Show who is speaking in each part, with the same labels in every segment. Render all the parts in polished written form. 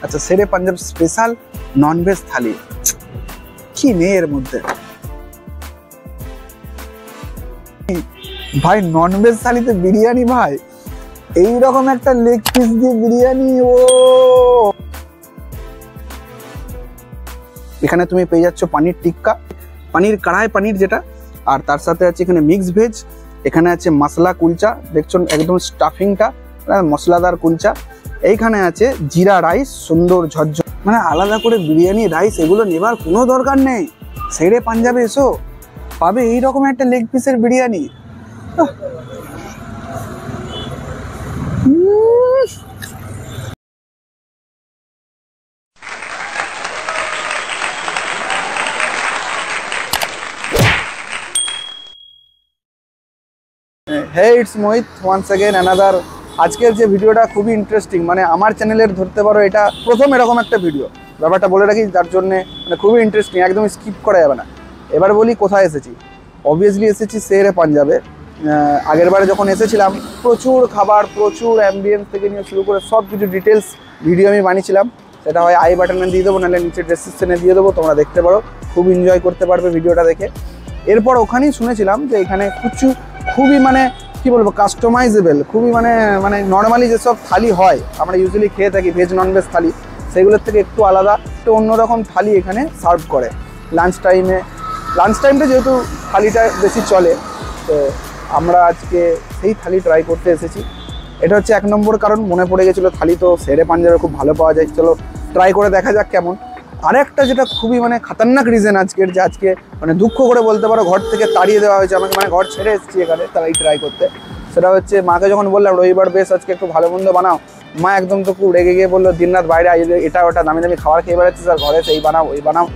Speaker 1: আচ্ছা, শেরে Punjab special non veg থালি কি নেই এর মধ্যে ভাই? ননভেজ থালিতে বিরিয়ানি ভাই, এইরকম একটা লেগ পিস দিয়ে বিরিয়ানি। ও এখানে তুমি পেয়ে যাচ্ছ পানির টিক্কা, পানির কড়াই পানির যেটা, আর তার সাথে আছে এখানে মিক্স ভেজ, এখানে আছে মশলা কুলচা, দেখছো একদম স্টাফিংটা মশলাদার কুলচা, এইখানে আছে জিরা রাইস সুন্দর ঝরঝর, মানে আলাদা করে বিরিয়ানি রাইস এগুলো নেবার কোনো দরকার নেই। শেরে পাঞ্জাবে এসো, পাবে এইরকম একটা লেগ পিসের biryani. Hey, it's Mohit once again another। আজকের যে ভিডিওটা খুবই ইন্টারেস্টিং, মানে আমার চ্যানেলের ধরতে পারো এটা প্রথম এরকম একটা ভিডিও। ব্যাপারটা বলে রাখি, যার জন্য মানে খুবই ইন্টারেস্টিং, একদম স্কিপ করা যাবে না। এবার বলি কোথায় এসেছি। অবভিয়াসলি এসেছি শেরে পাঞ্জাবে। আগের বারে যখন এসেছিলাম প্রচুর খাবার, প্রচুর অ্যাম্বিয়েন্স থেকে নিয়ে শুরু করে সব কিছু ডিটেলস ভিডিও আমি বানিয়েছিলাম। সেটা হয় আই বাটনে দিয়ে দেবো, নাহলে নিচে ডেসক্রিপশনে দিয়ে দেবো, তোমরা দেখতে পারো, খুব এনজয় করতে পারবে ভিডিওটা দেখে। এরপর ওখানেই শুনেছিলাম যে এখানে খুবই মানে কি বলবো কাস্টমাইজেবল, খুবই মানে নর্মালি যেসব থালি হয় আমরা ইউজুয়ালি খেয়ে থাকি ভেজ ননভেজ থালি, সেগুলোর থেকে একটু আলাদা, একটু অন্যরকম থালি এখানে সার্ভ করে লাঞ্চ টাইমটা যেহেতু থালিটা বেশি চলে, তো আমরা আজকে সেই থালি ট্রাই করতে এসেছি। এটা হচ্ছে 1 নম্বর কারণ, মনে পড়ে গেছিলো থালি তো শেরে পাঞ্জাবে খুব ভালো পাওয়া যায়, চলো ট্রাই করে দেখা যাক কেমন। আরেকটা যেটা খুবই মানে খতরনাক রিজন আজকের, যে আজকে মানে দুঃখ করে বলতে পারো ঘর থেকে তাড়িয়ে দেওয়া হয়েছে আমাকে, মানে ঘর ছেড়ে এসেছি এখানে তারাই ট্রাই করতে। সেটা হচ্ছে মাকে যখন বললাম রবিবার বেশ আজকে একটু ভালো মন্দ বানাও, মা একদম তো খুব রেগে গিয়ে বললো দিনরাত বাইরে এটা ওটা দামি দামি খাবার খেয়ে বেড়াচ্ছিস আর ঘরে সেই বানাও ওই বানাও।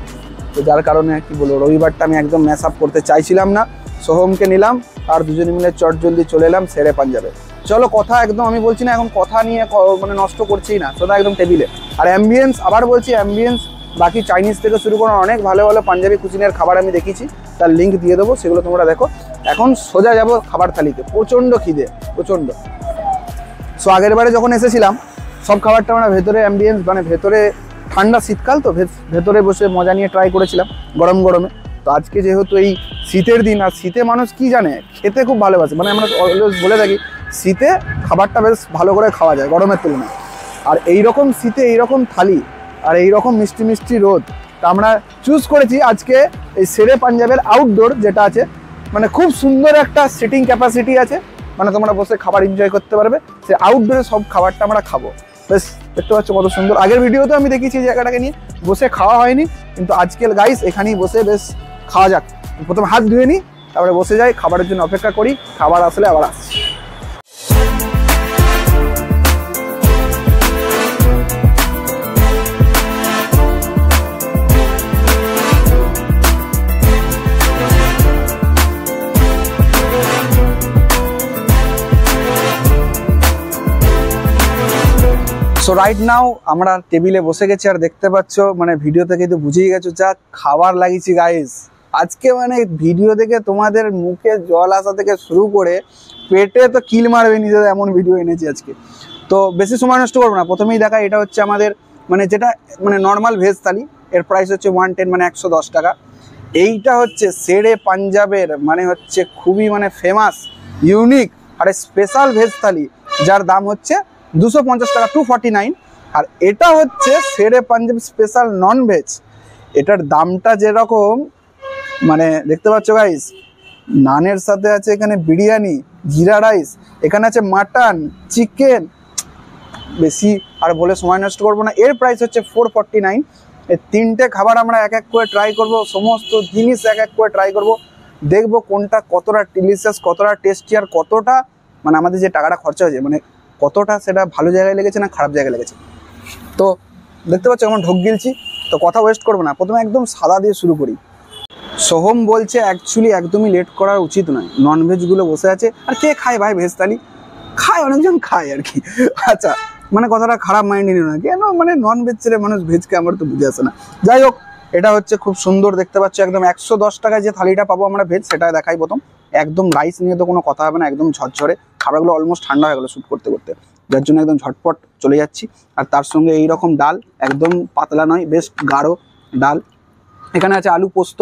Speaker 1: তো যার কারণে কি বলবো রবিবারটা আমি একদম ম্যাশ আপ করতে চাইছিলাম না। সোহমকে নিলাম আর দুজনে মিলে চটজলদি চলে এলাম শেরে পাঞ্জাবে। চলো কথা একদম আমি বলছি না এখন কথা নিয়ে মানে নষ্ট করছি না, সোজা একদম টেবিলে। আর অ্যাম্বিয়েন্স আবার বলছি, অ্যাম্বিয়েন্স বাকি চাইনিজ থেকে শুরু করে অনেক ভালো ভালো পাঞ্জাবি কুচিনের খাবার আমি দেখেছি, তার লিঙ্ক দিয়ে দেবো, সেগুলো তোমরা দেখো। এখন সোজা যাব খাবার থালিতে, প্রচণ্ড খিদে প্রচণ্ড। সো আগের বারে যখন এসেছিলাম সব খাবারটা আমরা ভেতরে অ্যাম্বিয়েন্স মানে ভেতরে ঠান্ডা শীতকাল তো ভেতরে বসে মজা নিয়ে ট্রাই করেছিলাম গরমে। তো আজকে যেহেতু এই শীতের দিন, আর শীতে মানুষ কি জানে খেতে খুব ভালোবাসে, মানে আমরা অলওয়েজ বলে থাকি শীতে খাবারটা বেশ ভালো করে খাওয়া যায় গরমের তুলনায়। আর এইরকম শীতে এইরকম থালি আর এইরকম মিষ্টি মিষ্টি রোদ, তা আমরা চুজ করেছি আজকে এই শেরে পাঞ্জাবের আউটডোর যেটা আছে, মানে খুব সুন্দর একটা সিটিং ক্যাপাসিটি আছে, মানে তোমরা বসে খাবার এনজয় করতে পারবে। সে আউটডোরে সব খাবারটা আমরা খাবো, বেশ দেখতে পাচ্ছ কত সুন্দর। আগের ভিডিওতে আমি দেখেছি এই জায়গাটাকে নিয়ে বসে খাওয়া হয়নি, কিন্তু আজকের গাইস এখানেই বসে বেশ খাওয়া যাক। প্রথমে হাত ধুয়ে নিই, তারপরে বসে যাই, খাবারের জন্য অপেক্ষা করি, খাবার আসলে আবার আসছি। সো রাইট নাও আমরা টেবিলে বসে গেছি, আর দেখতে পাচ্ছ মানে ভিডিও থেকে তো বুঝেই গেছো যা খাবার লাগিয়েছি গাইস আজকে, মানে ভিডিও দেখে তোমাদের মুখে জল আসা থেকে শুরু করে পেটে তো কিল মারবে নিজেদের, এমন ভিডিও এনেছি আজকে। তো বেশি সময় নষ্ট করবো না, প্রথমেই দেখা এটা হচ্ছে আমাদের মানে যেটা মানে নর্মাল ভেজ থালি, এর প্রাইস হচ্ছে 110 মানে 110 টাকা। এইটা হচ্ছে শেরে পাঞ্জাবের মানে হচ্ছে খুবই মানে ফেমাস ইউনিক আর স্পেশাল ভেজ থালি, যার দাম হচ্ছে 250 টাকা 249। আর এটা হচ্ছে শেরে পাঞ্জাব স্পেশাল নন ভেজ, এটার দামটা যেরকম মানে দেখতে পাচ্ছ গাইস, নানের সাথে আছে এখানে বিরিয়ানি, জিরা রাইস, এখানে আছে মাটন, চিকেন, বেশি আর বলে সময় নষ্ট করবো না। এর প্রাইস হচ্ছে 449। এই তিনটে খাবার আমরা এক এক করে ট্রাই করব, সমস্ত জিনিস এক এক করে ট্রাই করব, দেখবো কোনটা কতটা ডিলিশিয়াস, কতটা টেস্টি, আর কতটা মানে আমাদের যে টাকাটা খরচা হয়েছে মানে কতটা সেটা ভালো জায়গায় লেগেছে না খারাপ জায়গায় লেগেছে। তো দেখতে পাচ্ছ এখন ঢোক গিলছি, তো কথা ওয়েস্ট করবো না, প্রথমে একদম সাদা দিয়ে শুরু করি। সোহম বলছে অ্যাকচুয়ালি একদমই লেট করা উচিত নয়, ননভেজগুলো বসে আছে আর কে খায় ভাই ভেজ থালি, খায় অনেকজন খায় আর কি। আচ্ছা মানে কথাটা খারাপ মাইন্ডে নিও না, কেন মানে ননভেজ ছেড়ে মানুষ ভেজকে আমার তো বুঝে আসে না। যাই হোক এটা হচ্ছে খুব সুন্দর দেখতে পাচ্ছ, একদম 110 টাকায় যে থালিটা পাবো আমরা ভেজ, সেটা দেখাই প্রথম। একদম রাইস নিয়ে তো কোনো কথা হবে না, একদম ঝরঝরে, খাবারগুলো অলমোস্ট ঠান্ডা হয়ে গেলো শ্যুট করতে করতে। যার জন্য একদম ঝটপট চলে যাচ্ছি। আর তার সঙ্গে এই রকম ডাল, একদম পাতলা নয়, বেশ গাঢ় ডাল। এখানে আছে আলু পোস্ত,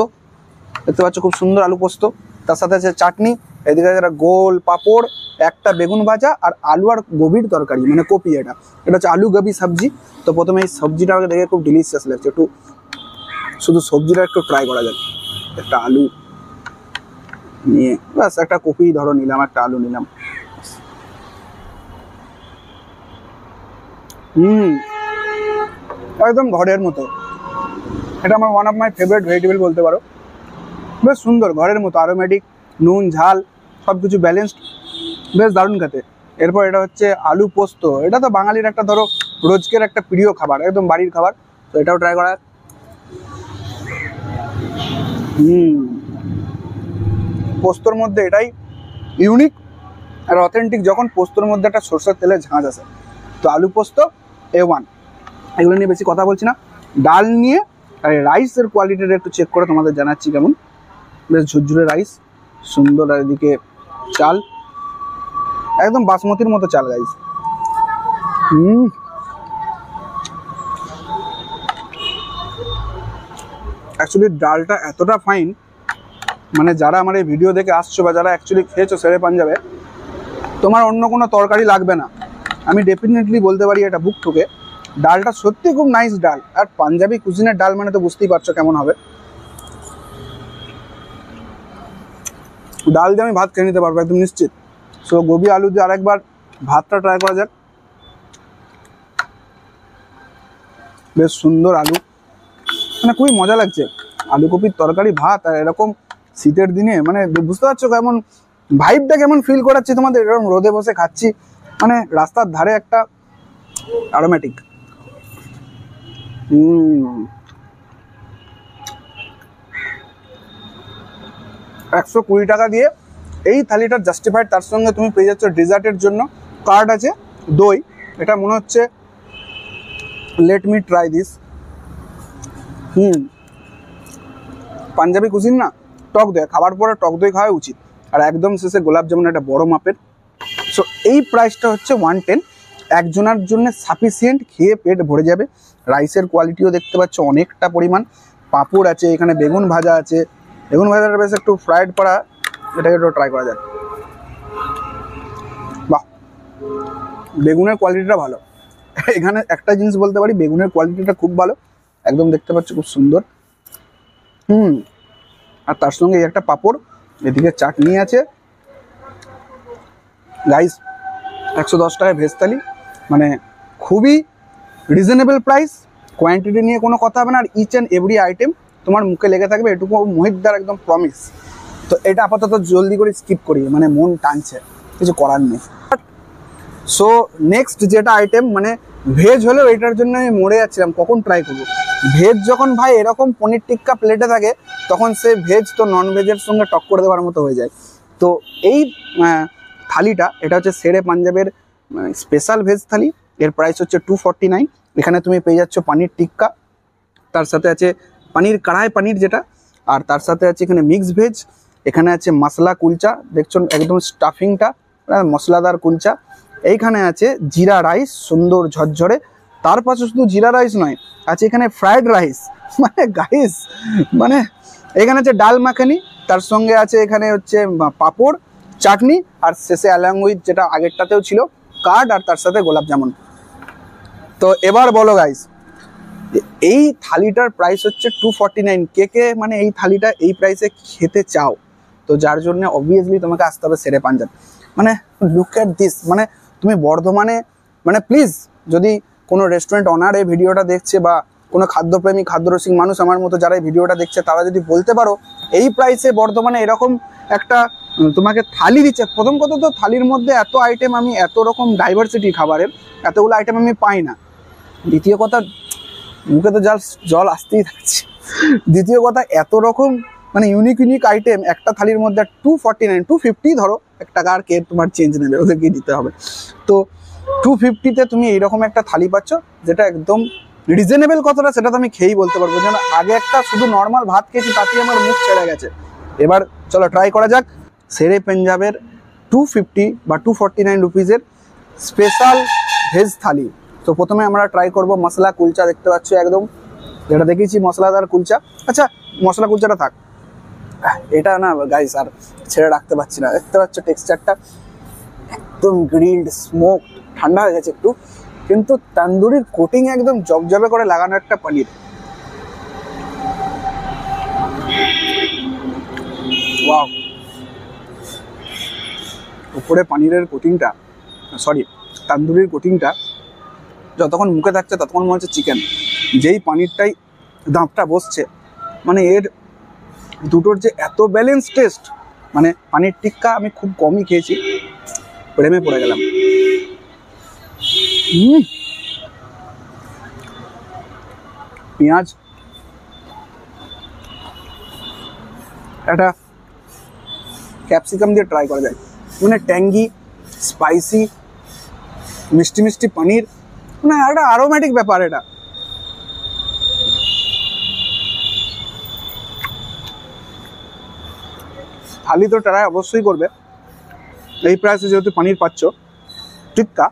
Speaker 1: দেখতে পাচ্ছ খুব সুন্দর আলু পোস্ত। তার সাথে আছে চাটনি, এদিকে আছে গোল পাঁপড়, একটা বেগুন ভাজা আর আলু আর গোবির তরকারি, মানে কপি। এটা হচ্ছে আলু গোবি সবজি। তো প্রথমে এই সবজিটা আমাকে দেখে খুব ডিলিশিয়াস লাগছে, একটু শুধু সবজিটা একটু ট্রাই করা যাক। একটা আলু নিয়ে ব্যাস, একটা কপি ধরো নিলাম, একটা আলু নিলাম। একদম ঘরের মতো। এটা আমার one of my favourite vegetable বলতে পারো। বেশ সুন্দর, ঘরের মতো, অ্যারোমেটিক, নুন ঝাল সব কিছু ব্যালেন্সড, বেশ দারুণ খেতে। এরপর এটা হচ্ছে আলু পোস্ত। এটা তো বাঙালির একটা ধরো রোজকের একটা প্রিয় খাবার, একদম বাড়ির খাবার। তো এটাও ট্রাই করা। পোস্তর মধ্যে এটাই ইউনিক আর অথেন্টিক, যখন পোস্তর মধ্যে একটা সরষের তেলের ঝাঁঝ আছে। তো আলু পোস্ত A1। এগুলো নিয়ে বেশি কথা বলছি না, ডাল নিয়ে আর রাইসের কোয়ালিটিটা একটু চেক করে তোমাদের জানাচ্ছি কেমন। বেশ ঝুরঝুরে রাইস, সুন্দর। আর এদিকে চাল, একদম বাসমতির মতো চাল গাইস। অ্যাকচুয়ালি ডালটা এতটা ফাইন, মানে যারা আমার এই ভিডিও দেখে আসছো বা যারা অ্যাকচুয়ালি খেয়েছো শেরে পাঞ্জাবে, তোমার অন্য কোনো তরকারি লাগবে না, আমি ডেফিনেটলি বলতে পারি এটা বুক ঠুকে। ডালটা সত্যি খুব নাইস ডাল। আর পাঞ্জাবি কুজিনের ডাল মানে তো বুঝতেই পারছো কেমন হবে। ডাল দিয়ে আমি ভাত খেয়ে নিতে পারবো একদম নিশ্চিত। সো গোবি আলু দিয়ে আরেকবার ভাতটা ট্রাই করা যাক। বেশ সুন্দর আলু, মানে খুবই মজা লাগছে। আলু কপির তরকারি ভাত, আর এরকম শীতের দিনে, মানে বুঝতে পারছো কেমন ভাইবটা কেমন ফিল করাচ্ছি তোমাদের। এরকম রোদে বসে খাচ্ছি, মানে রাস্তার ধারে একটা অ্যারোমেটিক। 120 টাকা দিয়ে এই থালিটা জাস্টিফাইড। তার সঙ্গে তুমি পেয়ে যাচ্ছ ডেজার্টের জন্য কার্ড আছে, দই। এটা মনে হচ্ছে, let me try this. Punjabi cuisine না, টক দই, খাবার পরে টক দই খাওয়া উচিত। আর একদম শেষে গোলাপ জামুন, একটা বড় মাপের। সো এই প্রাইসটা হচ্ছে 110, একজনের জন্য সাফিসিয়েন্ট, খেয়ে পেট ভরে যাবে। রাইসের কোয়ালিটিও দেখতে পাচ্ছ অনেকটা পরিমাণ। পাঁপড় আছে, এখানে বেগুন ভাজা আছে, বেগুন ভাজাটা বেশ একটু ফ্রাইড করা, এটাকে একটু ট্রাই করা যায়। বাহ, বেগুনের কোয়ালিটিটা ভালো। এখানে একটা জিনিস বলতে পারি, বেগুনের কোয়ালিটিটা খুব ভালো, একদম দেখতে পাচ্ছ খুব সুন্দর। আর তার সঙ্গে এই একটা পাঁপড়, এদিকে চাটনি আছে। গাইস 110 টাকায় ভেজ থালি, মানে খুবই রিজনেবল প্রাইস। কোয়ান্টিটি নিয়ে কোনো কথা হবে না। আর ইচ অ্যান্ড এভরি আইটেম তোমার মুখে লেগে থাকবে, এটুকু মোহিতদার একদম প্রমিস। তো এটা আপাতত জলদি করে স্কিপ করি, মানে মন টানছে, কিছু করার নেই। সো নেক্সট যেটা আইটেম, মানে ভেজ হলেও এটার জন্য আমি মরে যাচ্ছিলাম কখন ট্রাই করবো। ভেজ যখন ভাই এরকম পনির টিক্কা প্লেটে থাকে, তখন সে ভেজ তো নন ভেজের সঙ্গে টক্কর দেওয়ার মতো হয়ে যায়। তো এই থালিটা, এটা হচ্ছে শেরে পাঞ্জাবের স্পেশাল ভেজ থালি। এর প্রাইস হচ্ছে 249। এখানে তুমি পেয়ে যাচ্ছ পানির টিক্কা, তার সাথে আছে পানির কড়াই পানির যেটা, আর তার সাথে আছে এখানে মিক্স ভেজ। এখানে আছে মশলা কুলচা, দেখছো একদম স্টাফিংটা মশলাদার কুলচা। এইখানে আছে জিরা রাইস, সুন্দর ঝরঝরে। তার পাশে শুধু জিরা রাইস নয়, আছে এখানে ফ্রাইড রাইস। মানে গাইস, মানে এখানে আছে ডাল মাখানি, তার সঙ্গে আছে এখানে হচ্ছে পাঁপড়, চাটনি, আর শেষে অ্যালং উইথ যেটা আগেরটাতেও ছিল কার্ড, আর তার সাথে গোলাপ জামুন। তো এবার বলো গাইস, এই থালিটার প্রাইস হচ্ছে 249। কে মানে এই থালিটা এই প্রাইসে খেতে চাও, তো যার জন্য অবভিয়াসলি তোমাকে আসতে হবে শেরে পাঞ্জাব। মানে লুক অ্যাট দিস, মানে তুমি বর্ধমানে, মানে প্লিজ, যদি কোনো রেস্টুরেন্ট অনার এই ভিডিওটা দেখছে, বা কোনো খাদ্যপ্রেমী খাদ্যরসিক মানুষ আমার মতো যারা এই ভিডিওটা দেখছে, তারা যদি বলতে পারো এই প্রাইসে বর্ধমানে এরকম একটা তোমাকে থালি দিচ্ছে। প্রথম কথা তো থালির মধ্যে এত আইটেম, আমি এত রকম ডাইভার্সিটি খাবারের, এতগুলো আইটেম আমি পাই না। দ্বিতীয় কথা, মুখে তো জল আসতেই থাকছে। দ্বিতীয় কথা, এত রকম মানে ইউনিক আইটেম একটা থালির মধ্যে 249, 250 ধরো, 1 টাকা আর কে তোমার চেঞ্জ নেবে, ওদেরকে দিতে হবে। তো 250-তে তুমি এইরকম একটা থালি পাচ্ছ, যেটা একদম রিজনেবল। কথাটা সেটা তো আমি খেয়েই বলতে পারবো, যেন আগে একটা শুধু নর্মাল ভাত খেয়েছি, তাতেই আমার মুখ ছেড়ে গেছে। এবার চলো ট্রাই করা যাক শেরে পাঞ্জাবের 250 বা 249 রুপিসের স্পেশাল ভেজ থালি। তো প্রথমে আমরা ট্রাই করব মশলা কুলচা, দেখতে পাচ্ছ একদম যেটা দেখেছি মশলাদার কুলচা। আচ্ছা মশলা কুলচাটা থাক, এটা না গাইস আর ছেড়ে রাখতে পারছি না। দেখতে পাচ্ছ টেক্সচারটা একদম গ্রিলড স্মোক, ঠান্ডা হয়ে গেছে একটু, কিন্তু তান্দুরির কোটিং একদম জবজবে করে লাগানো একটা পনির। ওয়াও, উপরে পনিরের কোটিংটা, সরি তান্দুরির কোটিংটা যতক্ষণ মুখে থাকছে ততক্ষণ মনে হচ্ছে চিকেন। যেই পনিরটাই দাঁতটা বসছে, মানে এর দুটোর যে এত ব্যালেন্স টেস্ট, মানে পনির টিক্কা আমি খুব কমই খেয়েছি, প্রেমে পড়ে গেলাম। পেঁয়াজ, একটা ক্যাপসিকাম দিয়ে ট্রাই করা যায়, মানে ট্যাঙ্গি স্পাইসি মিষ্টি মিষ্টি পনির, মানে একটা অ্যারোমেটিক ব্যাপার এটা। থালি তো ট্রাই অবশ্যই করবে, এই প্রাইসে যেহেতু পনির পাচ্ছ টিক্কা।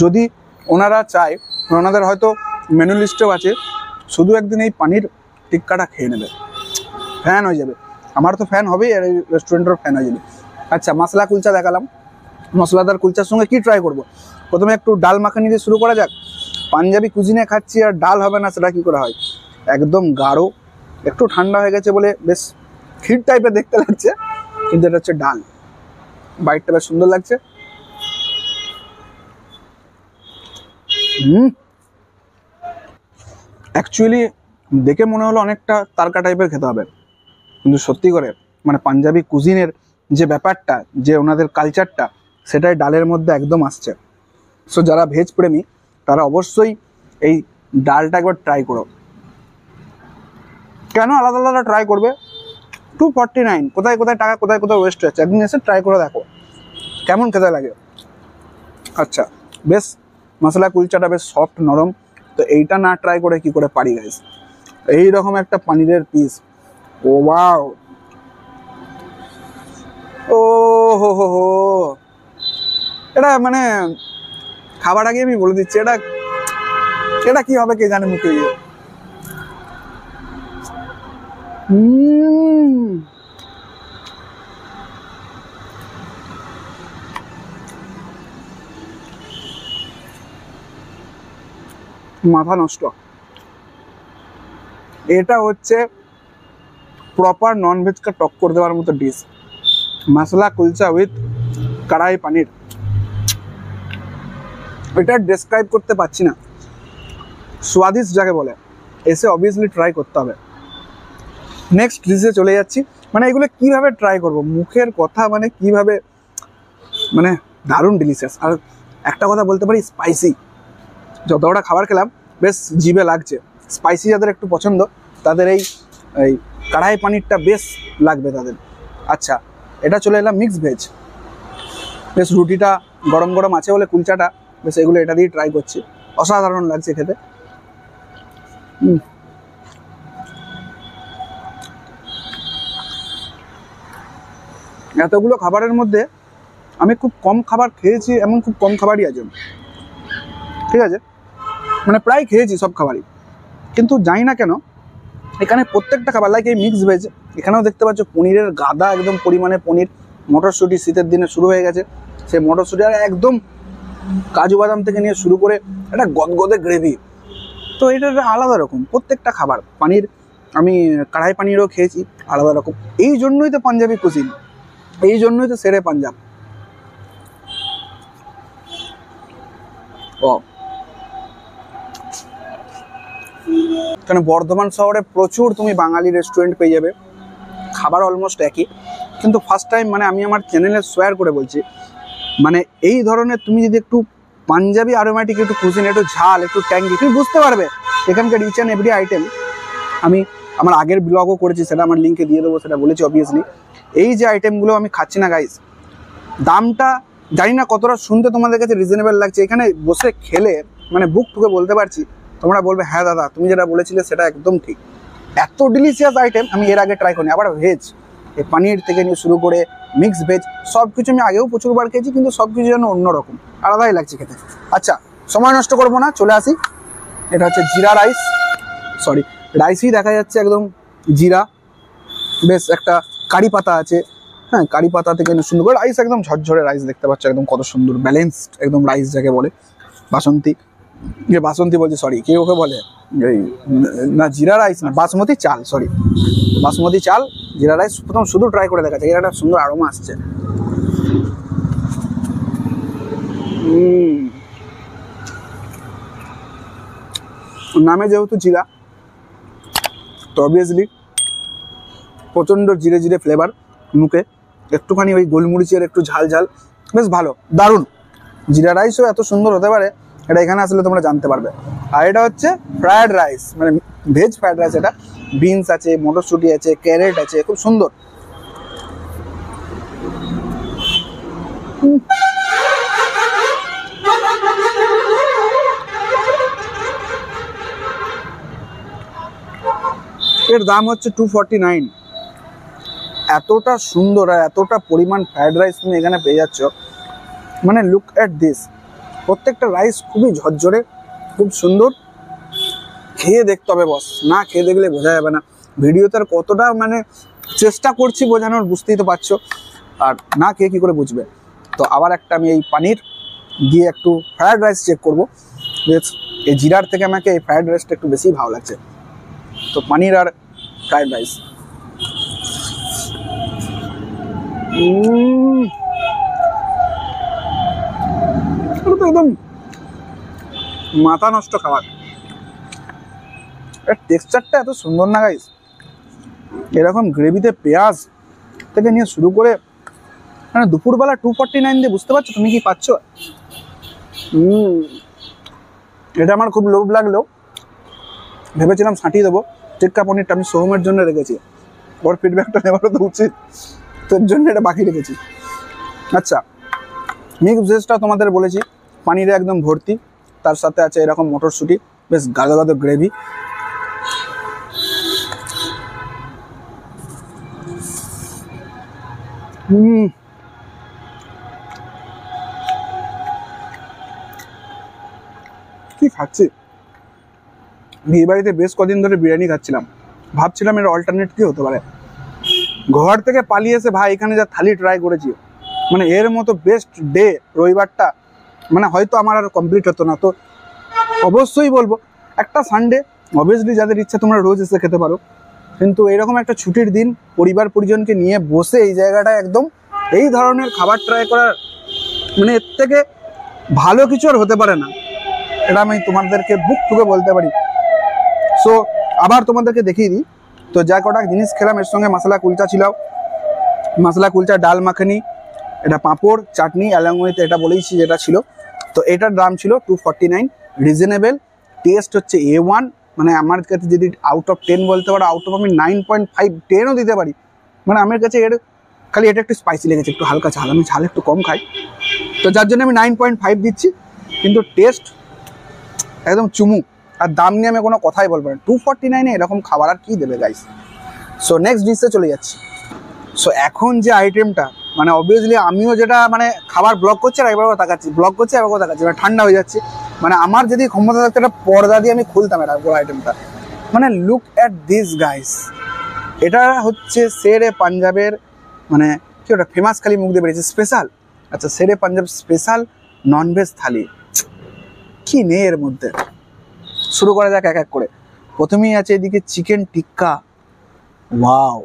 Speaker 1: যদি ওনারা চায়, ওনাদের হয়তো মেনু লিস্টেও আছে, শুধু একদিন এই পনির টিক্কাটা খেয়ে নেবে, ফ্যান হয়ে যাবে। আমার তো ফ্যান হবেই, আর এই রেস্টুরেন্টেরও ফ্যান হয়ে যাবে। আচ্ছা মশলা কুলচা দেখালাম, মশলাদার কুলচার সঙ্গে কি ট্রাই করব? প্রথমে একটু ডাল মাখানি দিয়ে শুরু করা যাক। পাঞ্জাবি কুজিনে খাচ্ছি আর ডাল হবে না সেটা কি করে হয়? একদম গাঢ়, একটু ঠান্ডা হয়ে গেছে বলে বেশ ক্ষীর টাইপের দেখতে লাগছে, কিন্তু এটা হচ্ছে ডাল। বাইটটা বেশ সুন্দর লাগছে। অ্যাকচুয়ালি দেখে মনে হলো অনেকটা তারকা টাইপের খেতে হবে, কিন্তু সত্যি করে মানে পাঞ্জাবি কুজিনের যে ব্যাপারটা, যে ওনাদের কালচারটা, সেটাই ডালের মধ্যে একদম আসছে। সো যারা ভেজ প্রেমী তারা অবশ্যই এই ডালটা একবার ট্রাই করো। কেন আলাদা আলাদা ট্রাই করবে? 249, কোথায় কোথায় টাকা কোথায় কোথায় ওয়েস্ট হচ্ছে, একদিন এসে ট্রাই করে দেখো কেমন খেতে লাগে। আচ্ছা বেশ মশলা কুলচাটা বেশ সফট নরম, তো এইটা না ট্রাই করে কি করে পারি গাইস? এইরকম একটা পনিরের পিস, ও ওয়াও, ও হো হো হো, এটা মানে খাবার আগে আমি বলে দিচ্ছি, এটা এটা কি হবে কে জানে মুখে গিয়ে। মাথা নষ্ট। এটা হচ্ছে প্রপার ননভেজকে টক্কর দেওয়ার মতো ডিশ, মশলা কুলচা উইথ কড়াই পনির। এটা ডেসক্রাইব করতে পারছি না, স্বাদিষ্ট যাকে বলে, এসে অবভিয়াসলি ট্রাই করতে হবে। নেক্সট ডিশে চলে যাচ্ছি। মানে এগুলো কিভাবে ট্রাই করব, মুখের কথা মানে কিভাবে, মানে দারুণ ডিলিশিয়াস। আর একটা কথা বলতে পারি, স্পাইসি। যতটা খাবার খেলাম বেশ জিভে লাগছে। স্পাইসি যাদের একটু পছন্দ তাদের এই কড়াই পনিরটা বেশ লাগবে তাদের। আচ্ছা এটা চলে এলাম মিক্স ভেজ। বেশ রুটিটা গরম গরম আছে বলে কুলচাটা বেশ, এগুলো এটা দিয়ে ট্রাই করছি, অসাধারণ লাগছে খেতে। এতগুলো খাবারের মধ্যে আমি খুব কম খাবার খেয়েছি, এমন খুব কম খাবারই আছে, ঠিক আছে, মানে প্রায় খেয়েছি সব খাবারই, কিন্তু জানি না কেন এখানে প্রত্যেকটা খাবার, লাইক এই মিক্স ভেজ, এখানেও দেখতে পাচ্ছ পনিরের গাদা একদম পরিমাণে পনির। মটরশুঁটি শীতের দিনে শুরু হয়ে গেছে, সেই মটরশুঁটি আর একদম কাজু বাদাম থেকে নিয়ে শুরু করে একটা গদগদে গ্রেভি। তো এটা আলাদা রকম প্রত্যেকটা খাবার। পনির আমি কড়াই পনিরও খেয়েছি, আলাদা রকম। এই জন্যই তো পাঞ্জাবি কুজিন, এই জন্যই তো সেরে পাঞ্জাব। ও কারণ বর্ধমান শহরে প্রচুর তুমি বাঙালি রেস্টুরেন্ট পেয়ে যাবে, খাবার অলমোস্ট একই, কিন্তু ফার্স্ট টাইম মানে আমি আমার চ্যানেলে শেয়ার করে বলছি, মানে এই ধরনের তুমি যদি একটু পাঞ্জাবি অ্যারোমেটিক একটু কুজিন, একটু ঝাল, একটু ট্যাঙ্গি, তুমি বুঝতে পারবে এখানকার ইচ অ্যান্ড এভরি আইটেম। আমি আমার আগের ব্লগও করেছি, সেটা আমার লিঙ্কে দিয়ে দেবো, সেটা বলেছি অবভিয়াসলি। এই যে আইটেমগুলো আমি খাচ্ছি না গাইস, দামটা জানি না কতটা শুনতে তোমাদের কাছে রিজনেবল লাগছে। এখানে বসে খেলে মানে বুক ঠুকে বলতে পারছি, তোমরা বলবে হ্যাঁ দাদা তুমি যেটা বলেছিলে সেটা একদম ঠিক। এত ডিলিশিয়াস আইটেম আমি এর আগে ট্রাই করিনি। আবার ভেজ, এই পানির থেকে নিয়ে শুরু করে মিক্স ভেজ সব কিছু আমি আগেও প্রচুরবার খেয়েছি, কিন্তু সব কিছু যেন অন্যরকম, আলাদাই লাগছে খেতে। আচ্ছা, সময় নষ্ট করবো না, চলে আসি। এটা হচ্ছে জিরা রাইস, সরি রাইসই দেখা যাচ্ছে একদম জিরা, বেশ একটা কারি পাতা আছে, হ্যাঁ কারি পাতা থেকে সুন্দর করে রাইস, একদম ঝরঝরে রাইস দেখতে পাচ্ছ, একদম কত সুন্দর ব্যালেন্সড একদম রাইস যাকে বলে। বাসন্তী, বাসন্তী বলছি সরি, কে ওকে বলে এই না জিরা রাইস না, বাসমতি চাল, সরি বাসমতি চাল জিরা রাইস প্রথম শুধু ট্রাই করে দেখা যায়, একটা সুন্দর আরোমা আসছে। নামে যেহেতু জিরা, তো অবভিয়াসলি প্রচণ্ড জিরে জিরে ফ্লেভার মুখে, একটুখানি ওই গোলমরিচের একটু ঝাল ঝাল, বেশ ভালো, দারুণ। জিরা রাইসও এত সুন্দর হতে পারে এটা এখানে আসলে তোমরা জানতে পারবে। আর এটা হচ্ছে ফ্রায়েড রাইস, মানে ভেজ ফ্রায়েড রাইস, এটা বিনস আছে, মটরশুঁটি আছে, ক্যারেট আছে, খুব সুন্দর। এর দাম হচ্ছে 249। এতটা সুন্দর আর এতটা পরিমাণ ফ্রায়েড রাইস তুমি এখানে পেয়ে যাচ্ছ, মানে লুক অ্যাট দিস, প্রত্যেকটা রাইস খুবই ঝরঝরে, খুব সুন্দর। খেয়ে দেখতে হবে বস, না খেয়ে দেখলে বোঝা যাবে না। ভিডিওতে আর কতটা মানে চেষ্টা করছি বোঝানোর, বুঝতেই তো পারছো, আর না খেয়ে কী করে বুঝবে। তো আবার একটা আমি এই পানির দিয়ে একটু ফ্রায়েড রাইস চেক করবো, এই জিরার থেকে আমাকে এই ফ্রায়েড রাইসটা একটু বেশি ভালো লাগছে। তো পানির আর ফ্রায়েড রাইস, একদম মাথা নষ্ট খাবার। এর টেক্সচারটা এত সুন্দর না গাইস, এরকম গ্রেভিতে পেঁয়াজ থেকে নিয়ে শুরু করে, মানে দুপুরবেলা 249 দিয়ে বুঝতে পারছো তুমি কি পাচ্ছ। এটা আমার খুব লোভ লাগলো, ভেবেছিলাম ছাঁটিয়ে দেবো। টিক্কা পনিরটা আমি সোহমের জন্য রেখেছি, ওর ফিডব্যাকটা নেওয়ারও তো উচিত, তোর জন্য এটা বাকি রেখেছি। আচ্ছা, মিক্স ভেজটা তোমাদের বলেছি, পানিরে একদম ভর্তি, তার সাথে আছে এরকম মটরশুঁটি, বেশ গাদা গাদা গ্রেভি। কি খাচ্ছি, বিয়ে বাড়িতে বেশ কদিন ধরে বিরিয়ানি খাচ্ছিলাম, ভাবছিলাম এর অল্টারনেট কি হতে পারে। ঘর থেকে পালিয়ে এসে ভাই এখানে যা থালি ট্রাই করেছি, মানে এর মতো বেস্ট ডে রবিবারটা মানে হয়তো আমার আর কমপ্লিট হতো না। তো অবশ্যই বলবো একটা সানডে, অবভিয়াসলি যাদের ইচ্ছা তোমরা রোজ এসে খেতে পারো, কিন্তু এরকম একটা ছুটির দিন পরিবার পরিজনকে নিয়ে বসে এই জায়গাটা একদম এই ধরনের খাবার ট্রাই করার, মানে এর থেকে ভালো কিছু আর হতে পারে না, এটা আমি তোমাদেরকে বুক ঠুকে বলতে পারি। সো আবার তোমাদেরকে দেখিয়ে দিই, তো যা কটা জিনিস খেলাম এর সঙ্গে মশলা কুলচা ছিল, মশলা কুলচা, ডাল মাখানি, এটা পাঁপড় চাটনি অ্যালং উইথ এটা বলেইছি যেটা ছিল। তো এটার দাম ছিল 249, রিজনেবল, টেস্ট হচ্ছে A1, মানে আমার কাছে যদি আউট অফ 10 বলতে পারো, আউট অফ আমি 9.5 10ও দিতে পারি। মানে আমার কাছে এর খালি এটা একটু স্পাইসি লেগেছে, একটু হালকা ঝাল, আমি ঝাল একটু কম খাই, তো যার জন্য আমি 9.5 দিচ্ছি। কিন্তু টেস্ট একদম চুমু, আর দাম নিয়ে আমি কোনো কথাই বলবো না। 249-এ এরকম খাবার আর কি দেবে গাইস। সো নেক্সট ডিশে চলে যাচ্ছি। সো এখন যে আইটেমটা, মানে অবভিয়াসলি আমিও যেটা মানে খাবার ব্লগ করছি আর একবার তাকাচ্ছি, ব্লগ করছি একবার তাকাচ্ছি, মানে ঠান্ডা হয়ে যাচ্ছে। মানে আমার যদি ক্ষমতা থাকতো একটা পর্দা দিয়ে আমি খুলতাম এটা পুরো আইটেমটা। মানে লুক অ্যাট দিস গাইস, এটা হচ্ছে শেরে পাঞ্জাবের, মানে কি ওটা ফেমাস খালি মুখ দিয়ে বেরিয়েছে স্পেশাল। আচ্ছা, শেরে পাঞ্জাব স্পেশাল ননভেজ থালি, কি নেই এর মধ্যে। শুরু করা যাক এক এক করে। প্রথমেই আছে এদিকে চিকেন টিক্কা, ওয়াও।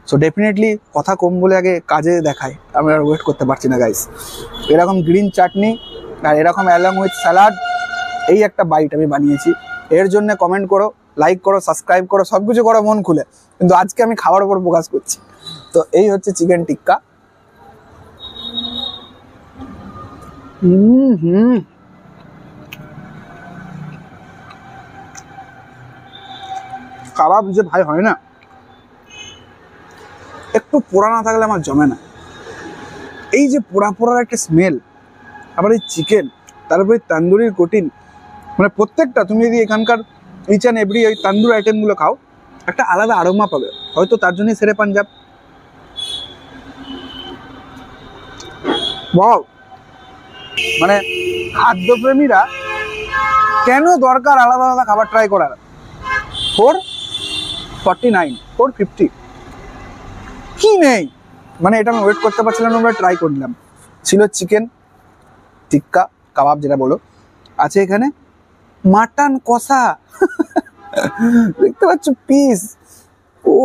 Speaker 1: সো ডেফিনেটলি কথা কম বলে আগে কাজে দেখায়, আমি আর ওয়েট করতে পারছি না গাইস। এরকম গ্রিন চাটনি আর এরকম অ্যালং উইথ স্যালাড, এই একটা বাইট আমি বানিয়েছি। এর জন্য কমেন্ট করো, লাইক করো, সাবস্ক্রাইব করো, সব কিছু করো মন খুলে, কিন্তু আজকে আমি খাওয়ার উপর ফোকাস করছি। তো এই হচ্ছে চিকেন টিক্কা। কাবাব যে ভাই হয় না, একটু পোড়া না থাকলে আমার জমে না। এই যে পোড়া পোড়ার একটা স্মেল, আবার এই চিকেন, তারপরে তান্দুরির কোটিন, মানে প্রত্যেকটা তুমি যদি এখানকার ইচ অ্যান্ড এভরি ওই তান্দুর আইটেমগুলো খাও, একটা আলাদা আরোমা পাবে। হয়তো তার জন্যই শেরে পাঞ্জাব, বাহ, মানে খাদ্যপ্রেমীরা কেন দরকার আলাদা আলাদা খাবার ট্রাই করার। 449, 450 কি নেই, মানে এটা আমি ওয়েট করতে পারছিলাম, আমরা ট্রাই করলাম। ছিল চিকেন টিক্কা কাবাব যেটা বলো, আছে এখানে মাটন কষা দেখতে পাচ্ছ পিস। ও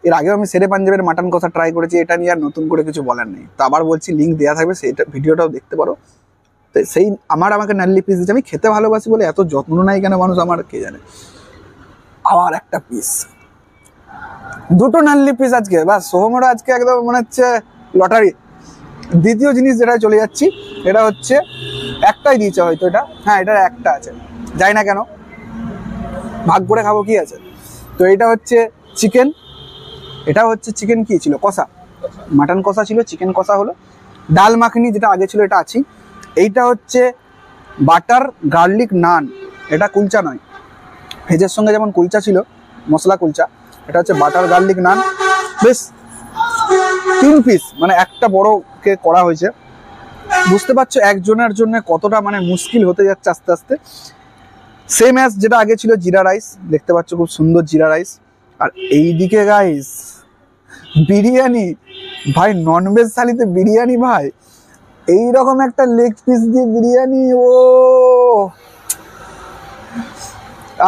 Speaker 1: এর আগেও আমি শেরে পাঞ্জাবের মাটন কষা ট্রাই করেছি, এটা নিয়ে আর নতুন করে কিছু বলার নেই। তো আবার বলছি লিঙ্ক দেওয়া থাকবে, সেইটা ভিডিওটাও দেখতে পারো। তো সেই আমাকে নাল্লি পিস দিচ্ছে, আমি খেতে ভালোবাসি বলে এত যত্ন নাই কেন মানুষ আমার কে জানে। আবার একটা পিস, দুটো নাল্লি পিস আজকে, বাস সোহমেরও আজকে একদম মনে হচ্ছে লটারি। দ্বিতীয় জিনিস যেটা চলে যাচ্ছি, এটা হচ্ছে একটাই দিয়েছে হয়তো এটা, হ্যাঁ এটার একটা আছে, যাই না কেন ভাগ করে খাবো কি আছে। তো এটা হচ্ছে চিকেন, এটা হচ্ছে চিকেন কি ছিল কষা, মাটন কষা ছিল, চিকেন কষা হলো, ডাল মাখনি যেটা আগে ছিল এটা আছি। এইটা হচ্ছে বাটার গার্লিক নান, এটা কুলচা নয়, ভেজের সঙ্গে যেমন কুলচা ছিল মশলা কুলচা, এটা হচ্ছে বাটার গার্লিক নান। বেশ 3 পিস, মানে একটা বড়কে করা হয়েছে। বুঝতে পারছো একজনের জন্য কতটা মানে মুশকিল হতে যাচ্ছে আস্তে আস্তে। সেম অ্যাজ যেটা আগে ছিল জিরা রাইস, দেখতে পাচ্ছ খুব সুন্দর জিরা রাইস। আর এইদিকে গাইস বিরিয়ানি, ভাই ননভেজ থালিতে বিরিয়ানি, ভাই এইরকম একটা লেগ পিস দিয়ে বিরিয়ানি, ও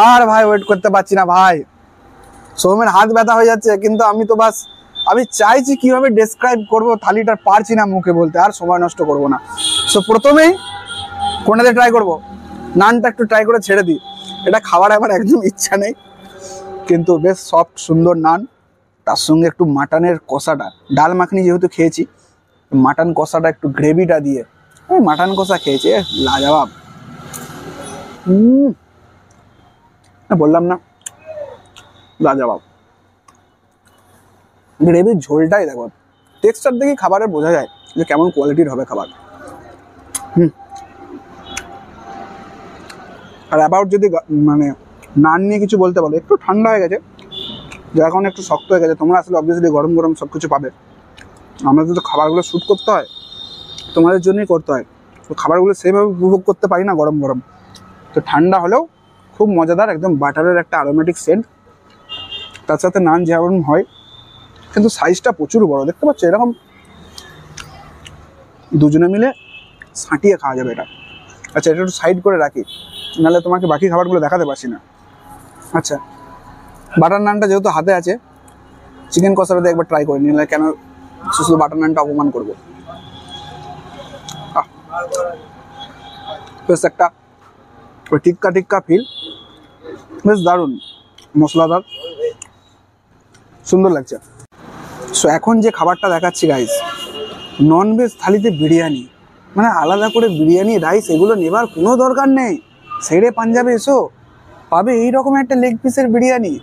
Speaker 1: আর ভাই ওয়েট করতে পারছি না ভাই, সোমের হাত ব্যথা হয়ে যাচ্ছে। কিন্তু আমি তো বাস আমি চাইছি কিভাবে ডেসক্রাইব করব থালিটা, পারছি না মুখে বলতে, আর সময় নষ্ট করব না। সো প্রথমেই কোনটাতে ট্রাই করব, নানটা একটু ট্রাই করে ছেড়ে দিই, এটা খাওয়ার আমার একদম ইচ্ছা নেই, কিন্তু বেশ সফট সুন্দর নান, তার সঙ্গে একটু মাটনের কষাটা, ডাল মাখনি যেহেতু খেয়েছি, মাটন কষাটা একটু গ্রেভিটা দিয়ে, মাটন কষা খেয়েছি লাজবাব। বললাম না লাজবাব, গ্রেভির ঝোলটাই দেখো, টেক্সচার দেখে খাবারে বোঝা যায় যে কেমন কোয়ালিটির হবে খাবার। আর অ্যাবাউট যদি মানে নান নিয়ে কিছু বলতে বলো, একটু ঠান্ডা হয়ে গেছে, যার কারণে একটু শক্ত হয়ে গেছে। তোমরা আসলে অবভিয়াসলি গরম গরম সব কিছু পাবে, আমাদের তো খাবারগুলো শ্যুট করতে হয়, তোমাদের জন্যই করতে হয়, তো খাবারগুলো সেইভাবে উপভোগ করতে পারি না গরম গরম। তো ঠান্ডা হলেও খুব মজাদার, একদম বাটারের একটা অ্যারোমেটিক সেন্ট, তার সাথে নান যেমন হয়, কিন্তু সাইজটা প্রচুর বড়, দেখতে পাচ্ছ এরকম দুজনে মিলে ছাঁটিয়ে খাওয়া যাবে এটা। আচ্ছা এটা একটু সাইড করে রাখি, নাহলে তোমাকে বাকি খাবারগুলো দেখাতে পারছি না। আচ্ছা বাটার নানটা যেহেতু হাতে আছে, চিকেন কষাটা একবার ট্রাই করে নিলে কেন শুধু বাটার নানটা অপমান করবো। বেশ একটা টিক্কা টিক্কা ফিল, বেশ দারুণ মশলাদার, সুন্দর লাগছে। সো এখন যে খাবারটা দেখাচ্ছি গাইস, ননভেজ থালিতে বিরিয়ানি, মানে আলাদা করে বিরিয়ানি রাইস এগুলো নেবার কোনো দরকার নেই, শেরে পাঞ্জাবে এসো পাবে এইরকম একটা লেগ পিসের বিরিয়ানি।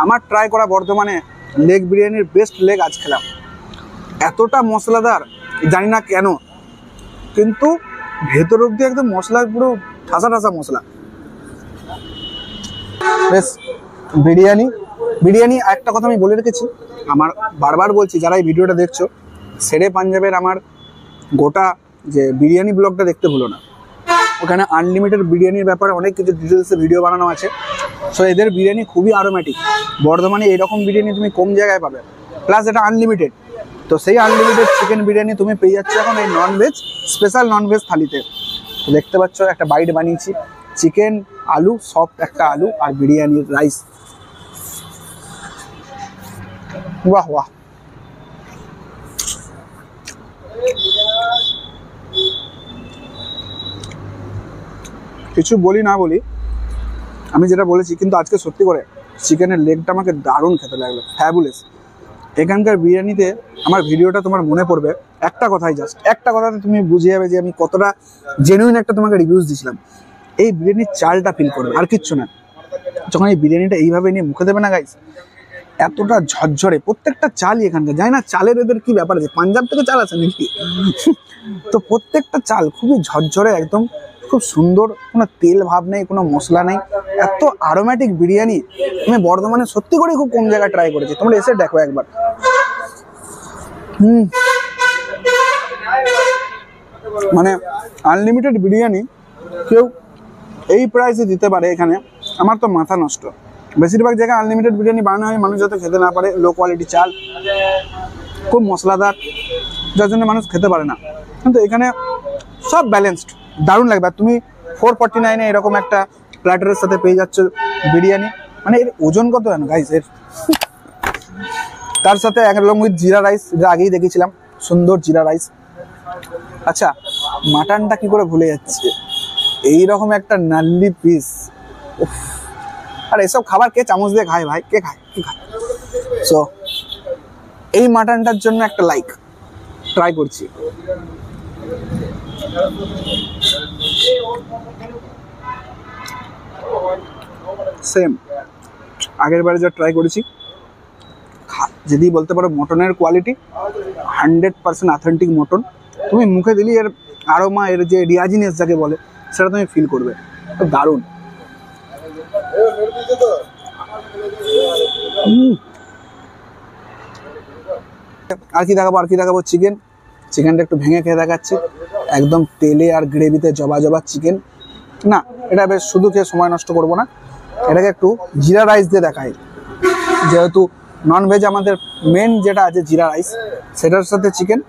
Speaker 1: আমার ট্রাই করা বর্তমানে লেগ বিরিয়ানির বেস্ট লেগ আজ খেলাম, এতটা মশলাদার জানি না কেন, কিন্তু ভেতর অব্দি একদম মশলা পুরো ঠাসা ঠাসা মশলা। বেশ বিরিয়ানি বিরিয়ানি একটা কথা আমি বলে রেখেছি, আমার বারবার বলছি যারা এই ভিডিওটা দেখছো, শেরে পাঞ্জাবের আমার গোটা যে বিরিয়ানি ব্লগটা দেখতে ভুলো না, ওখানে আনলিমিটেড বিরিয়ানির ব্যাপারে অনেক কিছু ডিটেলসে ভিডিও বানানো আছে। সো এদের বিরিয়ানি খুবই অ্যারোমেটিক, বর্ধমানে এরকম বিরিয়ানি তুমি কম জায়গায় পাবে, প্লাস এটা আনলিমিটেড। তো সেই আনলিমিটেড চিকেন বিরিয়ানি তুমি পেয়ে যাচ্ছ এখন এই ননভেজ স্পেশাল ননভেজ থালিতে। তো দেখতে পাচ্ছ একটা বাইট বানিয়েছি, চিকেন আলু সফট একটা আলু আর বিরিয়ানির রাইস, বাহ বাহ। কিছু বলি না বলি, আমি যেটা বলেছি, কিন্তু আজকে সত্যি করে চিকেনের লেগটা আমাকে দারুণ খেতে লাগলো, ফ্যাবুলেস। এখানকার বিরিয়ানিতে আমার ভিডিওটা তোমার মনে পড়বে একটা কথাই, জাস্ট একটা কথাতে তুমি বুঝে যাবে যে আমি কতটা জেনুইন একটা তোমাকে রিভিউজ দিয়েছিলাম। এই বিরিয়ানির চালটা ফিল করবে, আর কিচ্ছু না। যখন এই বিরিয়ানিটা এইভাবে নিয়ে মুখে দেবে না গাইস, এতটা ঝরঝরে প্রত্যেকটা চালই এখানকার, জানি না চালের এদের কি ব্যাপার আছে, পাঞ্জাব থেকে চাল আছে নাকি তো প্রত্যেকটা চাল খুবই ঝরঝরে, একদম খুব সুন্দর, কোনো তেল ভাব নেই, কোনো মশলা নেই, এত অ্যারোমেটিক বিরিয়ানি আমি বর্ধমানে সত্যি করে খুব কম জায়গায় ট্রাই করেছি। তোমরা এসে দেখো একবার। মানে আনলিমিটেড বিরিয়ানি কেউ এই প্রাইসে দিতে পারে এখানে, আমার তো মাথা নষ্ট। বেশিরভাগ জায়গায় আনলিমিটেড বিরিয়ানি বানানো হয় মানুষ যাতে খেতে না পারে, লো কোয়ালিটি চাল, খুব মশলাদার, যার জন্য মানুষ খেতে পারে না। কিন্তু এখানে সব ব্যালেন্সড, দারুণ লাগবে। আর তুমি 449-এ এরকম একটা প্ল্যাটারের সাথে পেয়ে যাচ্ছ বিরিয়ানি। মানে এর ওজন কত জানো গাইস এর? তার সাথে একদম উইথ জিরা রাইস, যেটা আগেই দেখেছিলাম, সুন্দর জিরা রাইস। আচ্ছা, মাটনটা কি করে ভুলে যাচ্ছে, এইরকম একটা নাল্লি পিস। আর এসব খাবার কে চামচ দিয়ে খায় ভাই? কে খায়? সো এই মাটনটার জন্য একটা লাইক ট্রাই করছি। সেম আগের বারে যা ট্রাই করেছি, যদি বলতে পারো মটনের কোয়ালিটি 100% অথেন্টিক মটন। তুমি মুখে দিলি এর আরোমা, এর যে রিয়াজিনেস যাকে বলে, সেটা তুমি ফিল করবে। তো দারুণ। আর কি দেখাবো, চিকেনটা একটু ভেঙে খেয়ে দেখাচ্ছি। একদম তেলে আর গ্রেভিতে জবা জবা চিকেন। না, এটা বেশ শুধু খেয়ে সময় নষ্ট করবো না, এটাকে একটু জিরা রাইস দিয়ে দেখাই। যেহেতু ননভেজ আমাদের মেন যেটা আছে জিরা রাইস, সেটার সাথে চিকেন।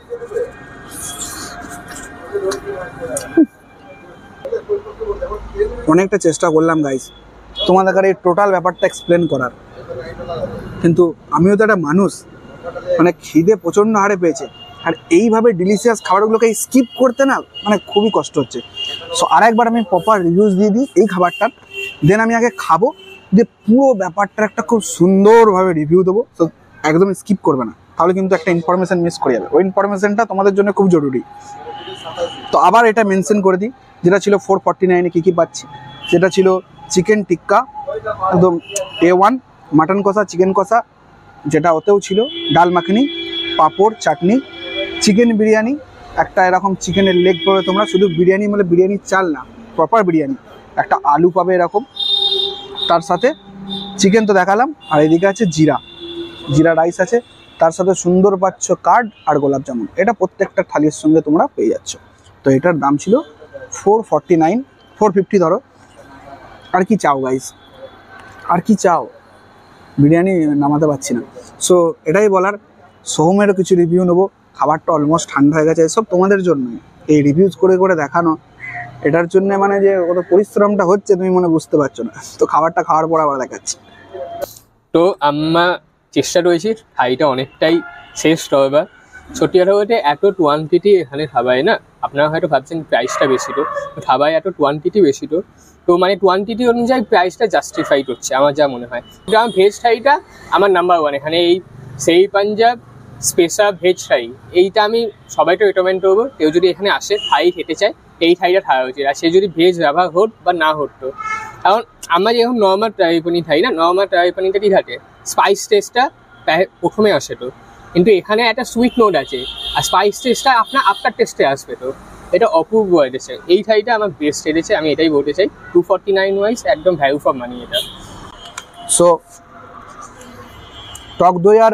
Speaker 1: অনেকটা চেষ্টা করলাম গাইস তোমাদের এই টোটাল ব্যাপারটা এক্সপ্লেন করার, কিন্তু আমিও তো একটা মানুষ, মানে খিদে প্রচণ্ড হারে পেয়েছে, আর এইভাবে ডিলিশিয়াস খাবারগুলোকে স্কিপ করতে না মানে খুবই কষ্ট হচ্ছে। সো আরেকবার আমি প্রপার রিভিউজ দিয়ে দিই এই খাবারটার, দেন আমি আগে খাবো, দিয়ে পুরো ব্যাপারটার একটা খুব সুন্দরভাবে রিভিউ দেবো। তো একদম স্কিপ করবে না, তাহলে কিন্তু একটা ইনফরমেশান মিস করে যাবে। ওই ইনফরমেশানটা তোমাদের জন্য খুব জরুরি। তো আবার এটা মেনশন করে দিই, যেটা ছিল 449-এ কী পাচ্ছি। যেটা ছিল চিকেন টিক্কা, একদম A1, মাটন কষা, চিকেন কষা, যেটা ওতেও ছিল ডাল মাখনি, পাঁপড়, চাটনি, চিকেন বিরিয়ানি, একটা এরকম চিকেনের লেগ পাবে তোমরা, শুধু বিরিয়ানি মানে বিরিয়ানির চাল না, প্রপার বিরিয়ানি, একটা আলু পাবে এরকম, তার সাথে চিকেন তো দেখালাম, আর এদিকে আছে জিরা রাইস আছে, তার সাথে সুন্দর পাচ্ছ কার্ড আর গোলাপ জামুন। এটা প্রত্যেকটা থালির সঙ্গে তোমরা পেয়ে যাচ্ছ। তো এটার দাম ছিল 450 ধরো। আর কি চাও গাইস, আর কি চাও? বিরিয়ানি নামাতে পারছি না। সো এটাই বলার, সোহমেরও কিছু রিভিউ নেবো। খাবারটা অলমোস্ট ঠান্ডা হয়ে গেছে, এসব তোমাদের জন্যই, এই রিভিউজ করে দেখানো, এটার জন্য মানে যে কত পরিশ্রমটা হচ্ছে তুমি মনে বুঝতে পারছো না। তো খাবারটা খাওয়ার পর আবার দেখাচ্ছি।
Speaker 2: তো আমরা চেষ্টা রয়েছি থাইটা অনেকটাই শ্রেষ্ঠ হবে। সত্যি কথা বলতে এত কোয়ান্টিটি এখানে খাবায় না, আপনারা হয়তো ভাবছেন প্রাইসটা বেশি, তো খাবায় এত কোয়ান্টিটি বেশি, তো মানে কোয়ান্টিটি অনুযায়ী প্রাইসটা জাস্টিফাইড হচ্ছে আমার যা মনে হয়। যেমন ভেজ থাইটা আমার নাম্বার 1 এখানে, এই সেই পাঞ্জাব স্পেশাল ভেজ থাই, এইটা আমি সবাইকে রেকমেন্ড করবো। কেউ যদি এখানে আসে থাই খেতে চায়, এই থাইটা খাওয়া উচিত। আর সে যদি ভেজ ব্যবহার হোক বা না হতো, কারণ আমরা যেরকম নর্মাল ট্রাই পানির খাই না, নর্মাল ট্রাই পানিতে কি থাকে, স্পাইস টেস্টটা প্রথমে আসে, তো কিন্তু এখানে একটা সুইট নোট আছে, আর স্পাইস টেস্টটা আপনার আফটার টেস্টে আসবে। তো এটা অপূর্ব হয়েছে, এই থাইটা আমার বেস্ট এনেছে, আমি এটাই বলতে চাই। 249 ওয়াইজ একদম ভ্যালু ফর মানি এটা।
Speaker 1: সো টক দই আর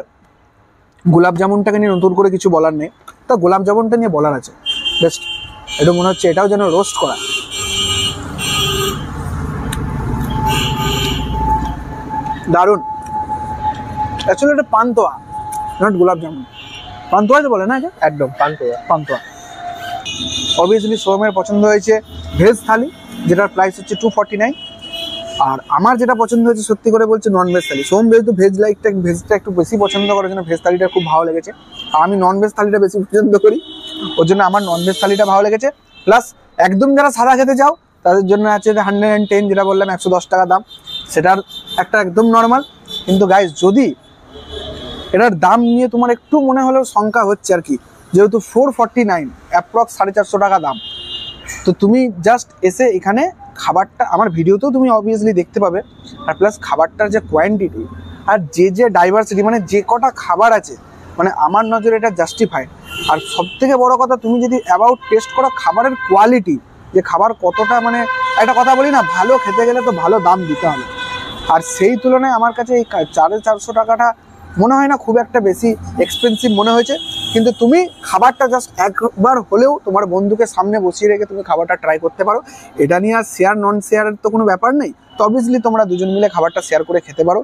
Speaker 1: গোলাপ জামুনটাকে নিয়ে নতুন করে কিছু বলার নেই, তা গোলাপ জামুনটা নিয়ে বলার আছে বেস্ট। এটা মনে হচ্ছে এটাও যেন রোস্ট করা। দারুণ। অ্যাকচুয়ালি এটা পান্তুয়া, নট গোলাপ জামুন। পান্তুয়া তো বলে না এটা?
Speaker 2: একদম পান্তুয়া।
Speaker 1: অবভিয়াসলি সোহমের পছন্দ হয়েছে ভেজ থালি, যেটার প্রাইস হচ্ছে 249। আর আমার যেটা পছন্দ হয়েছে সত্যি করে বলছে ননভেজ থালি। সোহম যেহেতু ভেজটা একটু বেশি পছন্দ করার জন্য ভেজ থালিটা খুব ভালো লেগেছে, আর আমি ননভেজ থালিটা বেশি পছন্দ করি, ওর জন্য আমার ননভেজ থালিটা ভালো লেগেছে। প্লাস একদম যারা সাদা খেতে চাও তাদের জন্য আছে 110, যেটা বললাম 110 টাকা দাম, সেটার একটা একদম নর্মাল। কিন্তু গাইস যদি এটার দাম নিয়ে তোমার একটু মনে হলেও শঙ্কা হচ্ছে আর কি, যেহেতু 449 অ্যাপ্রক্স 450 টাকা দাম, তো তুমি জাস্ট এসে এখানে খাবারটা আমার ভিডিওতেও তুমি অবভিয়াসলি দেখতে পাবে। আর প্লাস খাবারটার যে কোয়ান্টিটি আর যে ডাইভার্সিটি, মানে যে কটা খাবার আছে, মানে আমার নজরে এটা জাস্টিফাইড। আর সবথেকে বড় কথা, তুমি যদি অ্যাবাউট টেস্ট করো খাবারের কোয়ালিটি, যে খাবার কতটা মানে একটা কথা বলি না, ভালো খেতে গেলে তো ভালো দাম দিতে হবে। আর সেই তুলনায় আমার কাছে এই 450 টাকাটা মনে হয় না খুব একটা বেশি এক্সপেন্সিভ মনে হয়েছে। কিন্তু তুমি খাবারটা জাস্ট একবার হলেও তোমার বন্ধুকে সামনে বসিয়ে রেখে তুমি খাবারটা ট্রাই করতে পারো। এটা নিয়ে আর শেয়ার নন শেয়ারের তো কোনো ব্যাপার নেই। তো অবভিয়াসলি তোমরা দুজন মিলে খাবারটা শেয়ার করে খেতে পারো।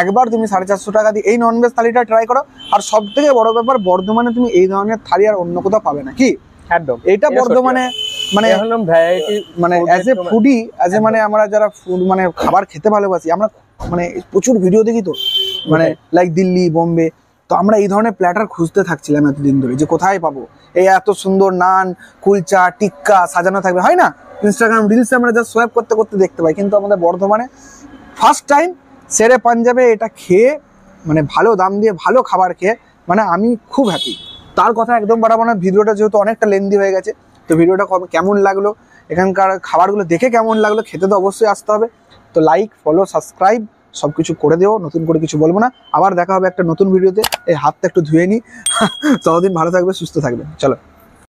Speaker 1: একবার তুমি 450 টাকা দিয়ে এই ননভেজ থালিটা ট্রাই করো। আর সব থেকে বড় ব্যাপার, বর্ধমানে তুমি এই ধরনের থালি আর অন্য কোথাও পাবে না। কি
Speaker 2: একদম
Speaker 1: এটা বর্ধমানে মানে
Speaker 2: ভ্যারাইটি
Speaker 1: মানে as a foodie, as a মানে আমরা যারা ফুড মানে খাবার খেতে ভালোবাসি, আমরা মানে প্রচুর ভিডিও দেখি তো, মানে লাইক দিল্লি, বোম্বে। তো আমরা এই ধরনের প্ল্যাটার খুঁজতে থাকছিলাম এতদিন ধরে যে কোথায় পাবো এই এত সুন্দর নান, কুলচা, টিক্কা সাজানো থাকবে, হয় না? ইনস্টাগ্রাম রিলসে আমরা জাস্ট সোয়াইপ করতে করতে দেখতে পাই। কিন্তু আমাদের বর্ধমানে ফার্স্ট টাইম শেরে পাঞ্জাবে এটা খেয়ে, মানে ভালো দাম দিয়ে ভালো খাবার খেয়ে মানে আমি খুব হ্যাপি। তার কথা একদম বাড়াবো না, ভিডিওটা যেহেতু অনেকটা লেন্দি হয়ে গেছে। তো ভিডিওটা কেমন লাগলো, এখানকার খাবারগুলো দেখে কেমন লাগলো, খেতে তো অবশ্যই আসতে হবে। তো লাইক, ফলো, সাবস্ক্রাইব সব কিছু করে দেবো, নতুন করে কিছু বলবো না। আবার দেখা হবে একটা নতুন ভিডিওতে। এই হাতটা একটু ধুয়ে নিই। ততদিন ভালো থাকবে, সুস্থ থাকবে, চলো।